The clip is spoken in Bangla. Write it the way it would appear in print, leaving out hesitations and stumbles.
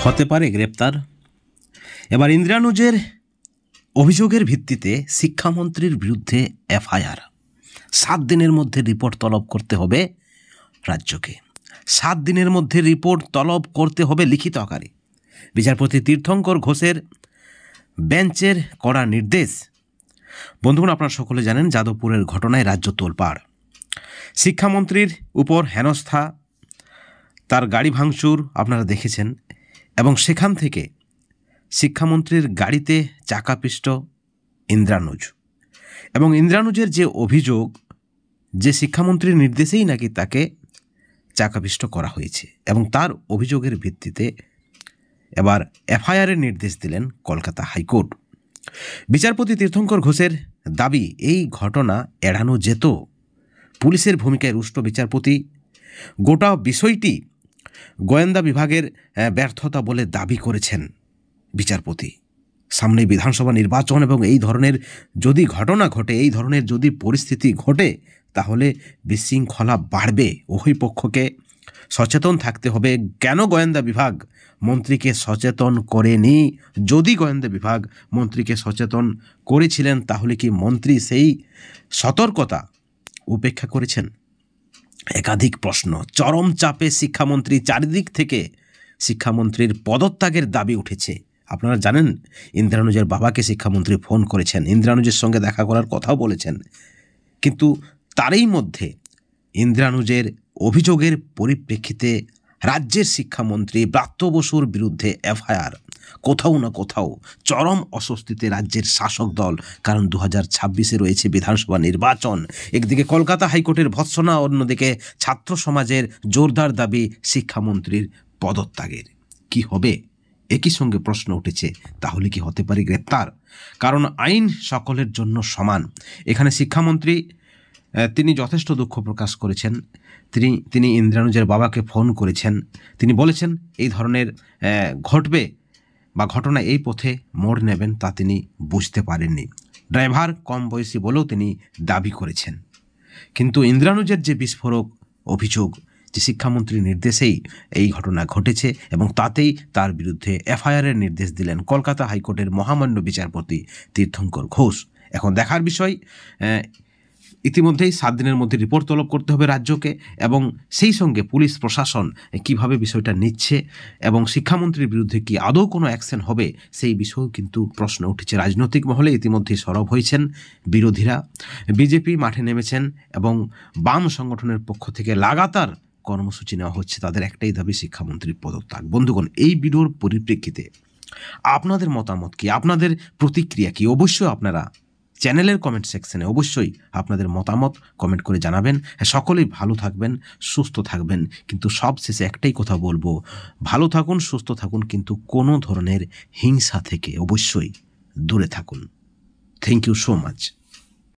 হতে পারে গ্রেপ্তার। এবার ইন্দ্রানুজের অভিযোগের ভিত্তিতে শিক্ষামন্ত্রীর বিরুদ্ধে এফআইআর। 7 দিনের মধ্যে রিপোর্ট তলব করতে হবে রাজ্যকে। 7 দিনের মধ্যে রিপোর্ট তলব করতে হবে লিখিত আকারে। বিচারপতি তীর্থঙ্কর ঘোষের বেঞ্চের কড়া নির্দেশ। বন্ধুগণ, আপনারা সকলে জানেন যাদবপুরের ঘটনায় রাজ্য তোলপাড়। শিক্ষামন্ত্রীর উপর হেনস্থা, তার গাড়ি ভাঙচুর আপনারা দেখেছেন, এবং সেখান থেকে শিক্ষামন্ত্রীর গাড়িতে চাকাপিষ্ট ইন্দ্রানুজ। এবং ইন্দ্রানুজের যে অভিযোগ যে শিক্ষামন্ত্রীর নির্দেশেই নাকি তাকে চাকাপিষ্ট করা হয়েছে, এবং তার অভিযোগের ভিত্তিতে এবার এফআইআরের নির্দেশ দিলেন কলকাতা হাইকোর্ট। বিচারপতি তীর্থঙ্কর ঘোষের দাবি, এই ঘটনা এড়ানো যেত। পুলিশের ভূমিকায় রুষ্ট বিচারপতি। গোটা বিষয়টি গোয়েন্দা বিভাগের ব্যর্থতা বলে দাবি করেছেন বিচারপতি। সামনে বিধানসভা নির্বাচন, এবং এই ধরনের যদি ঘটনা ঘটে, এই ধরনের যদি পরিস্থিতি ঘটে, তাহলে বিশৃঙ্খলা বাড়বে। উভয় পক্ষকে সচেতন থাকতে হবে। কেন গোয়েন্দা বিভাগ মন্ত্রীকে সচেতন করেনি? যদি গোয়েন্দা বিভাগ মন্ত্রীকে সচেতন করেছিলেন, তাহলে কি মন্ত্রী সেই সতর্কতা উপেক্ষা করেছেন? একাধিক প্রশ্ন। চরম চাপে শিক্ষামন্ত্রী। চারিদিক থেকে শিক্ষামন্ত্রীর পদত্যাগের দাবি উঠেছে। আপনারা জানেন, ইন্দ্রানুজের বাবাকে শিক্ষামন্ত্রী ফোন করেছেন, ইন্দ্রানুজের সঙ্গে দেখা করার কথাও বলেছেন। কিন্তু তারই মধ্যে ইন্দ্রানুজের অভিযোগের পরিপ্রেক্ষিতে রাজ্যের শিক্ষামন্ত্রী ব্রাত্য বসুর বিরুদ্ধে এফআইআর। কোথাও না কোথাও চরম অস্বস্তিতে রাজ্যের শাসক দল, কারণ 2026-এ রয়েছে বিধানসভা নির্বাচন। একদিকে কলকাতা হাইকোর্টের ভৎসনা, অন্যদিকে ছাত্র সমাজের জোরদার দাবি শিক্ষামন্ত্রীর পদত্যাগের। কি হবে? একই সঙ্গে প্রশ্ন উঠেছে, তাহলে কি হতে পারে গ্রেপ্তার? কারণ আইন সকলের জন্য সমান। এখানে শিক্ষামন্ত্রী তিনি যথেষ্ট দুঃখ প্রকাশ করেছেন। তিনি ইন্দ্রানুজের বাবাকে ফোন করেছেন। তিনি বলেছেন এই ধরনের ঘটবে বা ঘটনা এই পথে মোড় নেবেন তা তিনি বুঝতে পারেননি। ড্রাইভার কম বয়সী বলেও তিনি দাবি করেছেন। কিন্তু ইন্দ্রানুজের যে বিস্ফোরক অভিযোগ যে শিক্ষামন্ত্রীর নির্দেশেই এই ঘটনা ঘটেছে, এবং তাতেই তার বিরুদ্ধে এফআইআরের নির্দেশ দিলেন কলকাতা হাইকোর্টের মহামান্য বিচারপতি তীর্থঙ্কর ঘোষ। এখন দেখার বিষয়, ইতিমধ্যেই 7 দিনের মধ্যে রিপোর্ট তলব করতে হবে রাজ্যকে, এবং সেই সঙ্গে পুলিশ প্রশাসন কিভাবে বিষয়টা নিচ্ছে, এবং শিক্ষামন্ত্রীর বিরুদ্ধে কি আদৌ কোনো অ্যাকশন হবে, সেই বিষয়েও কিন্তু প্রশ্ন উঠেছে। রাজনৈতিক মহলে ইতিমধ্যেই সরব হয়েছেন বিরোধীরা। বিজেপি মাঠে নেমেছেন, এবং বাম সংগঠনের পক্ষ থেকে লাগাতার কর্মসূচি নেওয়া হচ্ছে। তাদের একটাই দাবি, শিক্ষামন্ত্রীর পদত্যাগ। বন্ধুগণ, এই ভিডিওর পরিপ্রেক্ষিতে আপনাদের মতামত কি, আপনাদের প্রতিক্রিয়া কি? অবশ্যই আপনারা চ্যানেলের কমেন্ট সেকশনে অবশ্যই আপনাদের মতামত কমেন্ট করে জানাবেন। সকলেই ভালো থাকবেন, সুস্থ থাকবেন। কিন্তু সবশেষে একটাই কথা বলবো, ভালো থাকুন, সুস্থ থাকুন, কিন্তু কোনো ধরনের হিংসা থেকে অবশ্যই দূরে থাকুন। Thank you so much.